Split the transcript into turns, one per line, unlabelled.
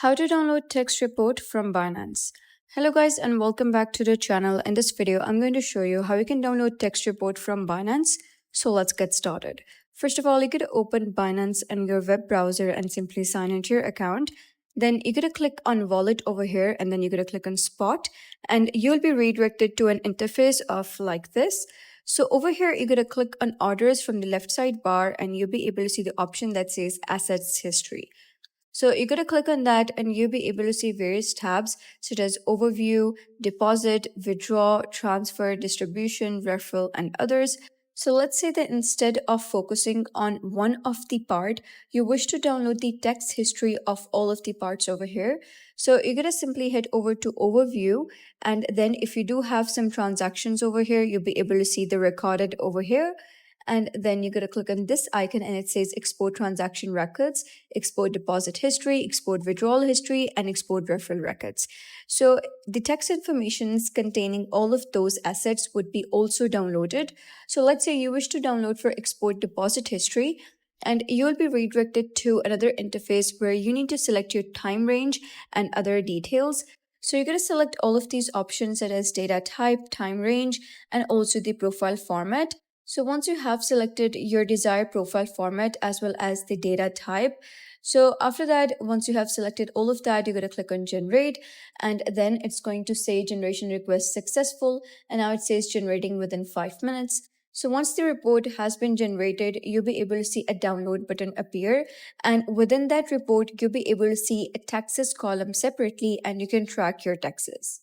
How to download text report from Binance. Hello guys and welcome back to the channel. In this video, I'm going to show you how you can download text report from Binance. So let's get started. First of all, you could open Binance in your web browser and simply sign into your account. Then you're going to click on wallet over here and then you're going to click on spot and you'll be redirected to an interface of like this. So over here, you're going to click on orders from the left side bar and you'll be able to see the option that says assets history. So you're going to click on that and you'll be able to see various tabs such as overview, deposit, withdraw, transfer, distribution, referral, and others. So let's say that instead of focusing on one of the part, you wish to download the text history of all of the parts over here. So you're going to simply head over to overview. And then if you do have some transactions over here, you'll be able to see the recorded over here. And then you're going to click on this icon and it says export transaction records, export deposit history, export withdrawal history, and export referral records. So the text informations containing all of those assets would be also downloaded. So let's say you wish to download for export deposit history, and you'll be redirected to another interface where you need to select your time range and other details. So you're going to select all of these options such as data type, time range, and also the profile format. So once you have selected your desired profile format as well as the data type, so after that, once you have selected all of that, you're going to click on generate and then it's going to say generation request successful, and now it says generating within 5 minutes. So once the report has been generated, you'll be able to see a download button appear, and within that report, you'll be able to see a taxes column separately and you can track your taxes.